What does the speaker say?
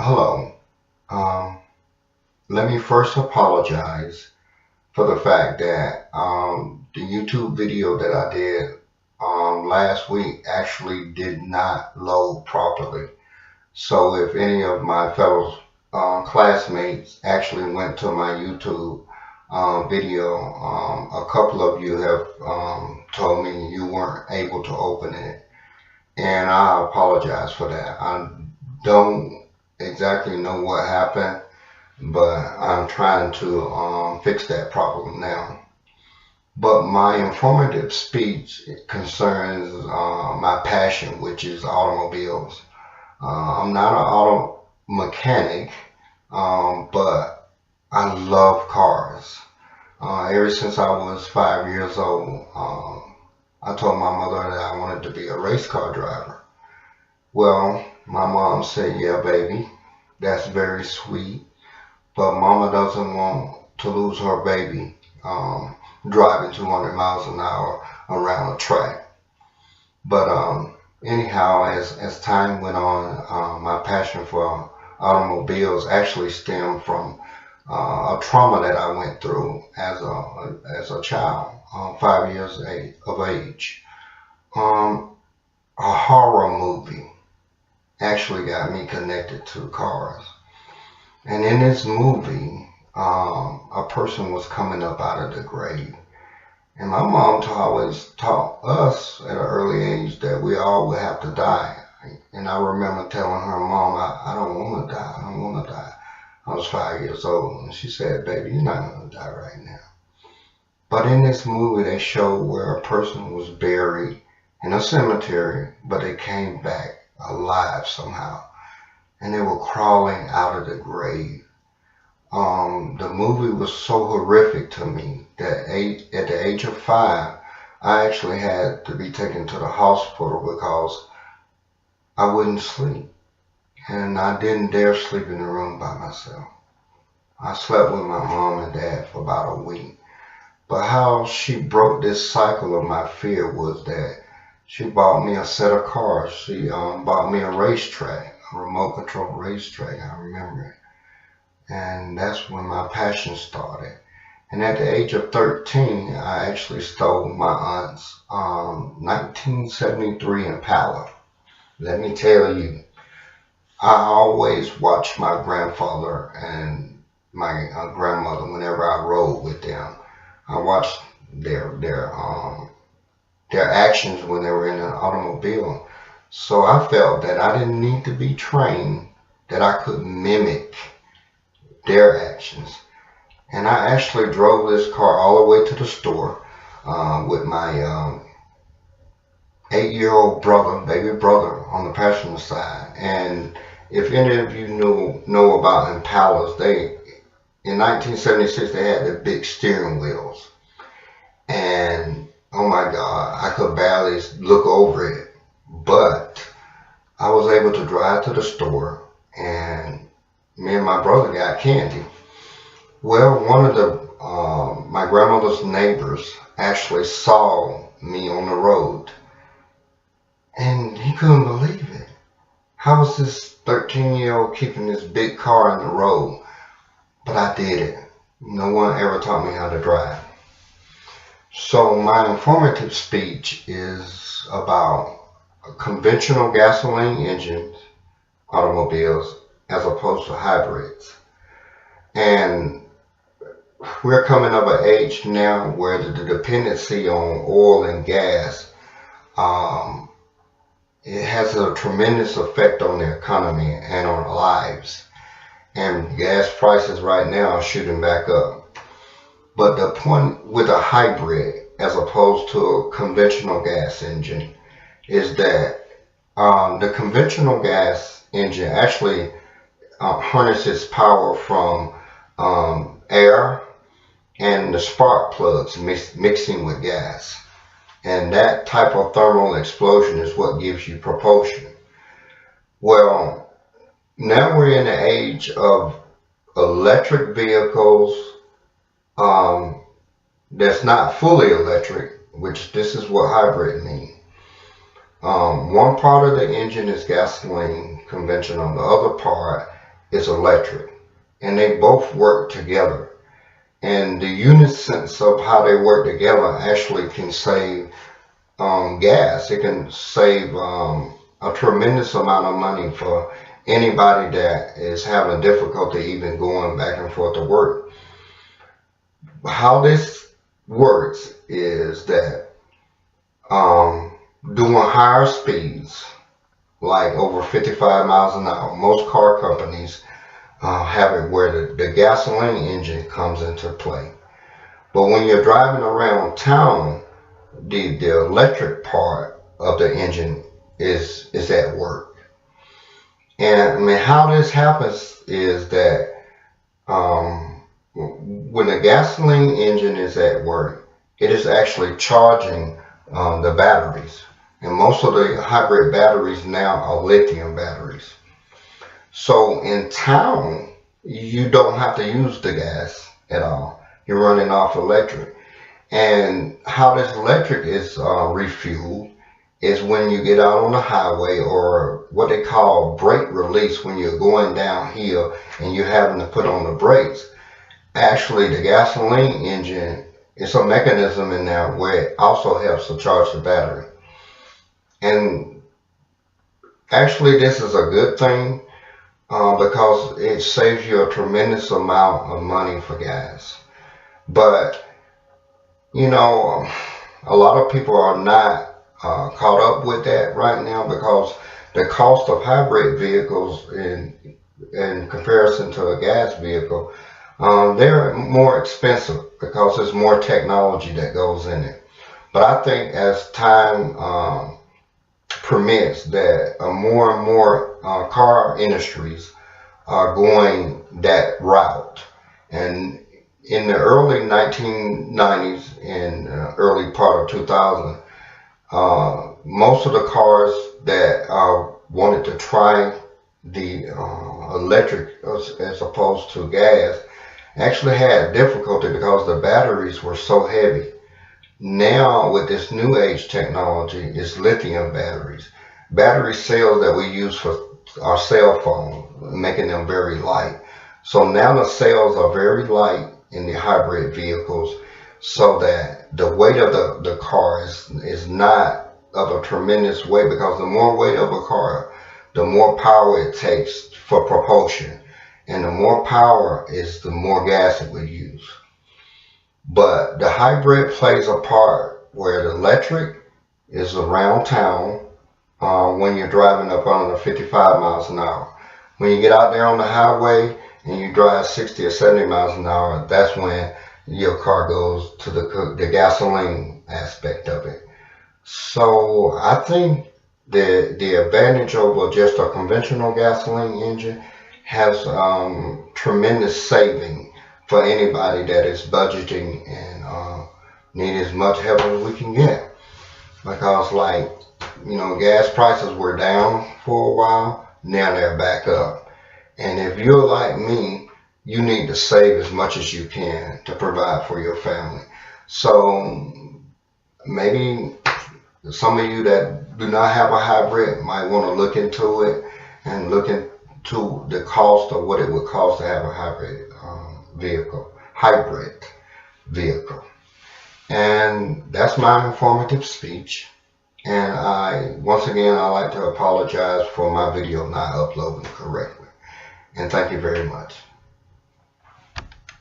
Hello. Um, Let me first apologize for the fact that the YouTube video that I did last week actually did not load properly. So if any of my fellow classmates actually went to my YouTube video, a couple of you have told me you weren't able to open it, and I apologize for that. I don't exactly know what happened, but I'm trying to fix that problem now. But my informative speech concerns my passion, which is automobiles. I'm not an auto mechanic, but I love cars. Ever since I was 5 years old, I told my mother that I wanted to be a race car driver. Well, my mom said, "Yeah, baby, that's very sweet, but mama doesn't want to lose her baby driving 200 miles an hour around a track." But anyhow, as time went on, my passion for automobiles actually stemmed from a trauma that I went through as a child, 5 years of age. Um, a horror movie actually got me connected to cars. And in this movie, a person was coming up out of the grave. And my mom always taught us at an early age that we all would have to die. And I remember telling her, "Mom, I don't want to die. I don't want to die." I was 5 years old. And she said, "Baby, you're not going to die right now." But in this movie, they showed where a person was buried in a cemetery, but they came back alive somehow. And they were crawling out of the grave. The movie was so horrific to me that at the age of 5, I actually had to be taken to the hospital because I wouldn't sleep. And I didn't dare sleep in the room by myself. I slept with my mom and dad for about a week. But how she broke this cycle of my fear was that she bought me a set of cars. She bought me a racetrack, a remote control racetrack, I remember it. And that's when my passion started. And at the age of 13, I actually stole my aunt's 1973 Impala. Let me tell you, I always watched my grandfather and my grandmother whenever I rode with them. I watched their actions when they were in an automobile. So I felt that I didn't need to be trained, that I could mimic their actions. And I actually drove this car all the way to the store with my 8-year-old brother, baby brother, on the passenger side. And if any of you know about Impalas, in 1976 they had the big steering wheels, and oh my God, I could barely look over it. But I was able to drive to the store, and me and my brother got candy. Well, one of my grandmother's neighbors actually saw me on the road, and he couldn't believe it. How was this 13-year-old keeping this big car on the road? But I did it. No one ever taught me how to drive. So my informative speech is about conventional gasoline engines, automobiles, as opposed to hybrids. And we're coming of an age now where the dependency on oil and gas, it has a tremendous effect on the economy and on our lives. And gas prices right now are shooting back up. But the point with a hybrid as opposed to a conventional gas engine is that the conventional gas engine actually harnesses power from air and the spark plugs mixing with gas. And that type of thermal explosion is what gives you propulsion. Well, now we're in the age of electric vehicles that's not fully electric, which this is what hybrid means. One part of the engine is gasoline, conventional. The other part is electric, and they both work together. And the unison of how they work together actually can save gas. It can save a tremendous amount of money for anybody that is having difficulty even going back and forth to work. How this works is that doing higher speeds, like over 55 miles an hour, most car companies have it where the gasoline engine comes into play. But when you're driving around town, the electric part of the engine is at work. And I mean, how this happens is that when the gasoline engine is at work, it is actually charging the batteries. And most of the hybrid batteries now are lithium batteries. So in town, you don't have to use the gas at all. You're running off electric. And how this electric is refueled is when you get out on the highway, or what they call brake release, when you're going downhill and you're having to put on the brakes. Actually, the gasoline engine, it's a mechanism in there where it also helps to charge the battery. And actually, this is a good thing because it saves you a tremendous amount of money for gas. But you know, a lot of people are not caught up with that right now, because the cost of hybrid vehicles in comparison to a gas vehicle, they're more expensive because there's more technology that goes in it. But I think as time permits, that more and more car industries are going that route. And in the early 1990s and early part of 2000, most of the cars that wanted to try the electric as opposed to gas actually had difficulty because the batteries were so heavy. Now with this new age technology, it's lithium batteries. Battery cells that we use for our cell phone, making them very light. So now the cells are very light in the hybrid vehicles, so that the weight of the car is not of a tremendous weight, because the more weight of a car, the more power it takes for propulsion. And the more power is, the more gas it would use. But the hybrid plays a part where the electric is around town when you're driving up under 55 miles an hour. When you get out there on the highway and you drive 60 or 70 miles an hour, that's when your car goes to the gasoline aspect of it. So I think the advantage over just a conventional gasoline engine has tremendous saving for anybody that is budgeting and need as much help as we can get. Because, like, you know, gas prices were down for a while, now they're back up. And if you're like me, you need to save as much as you can to provide for your family. So maybe some of you that do not have a hybrid might want to look into it and look into the cost of what it would cost to have a hybrid vehicle. And that's my informative speech. And once again, I'd like to apologize for my video not uploading correctly. And thank you very much.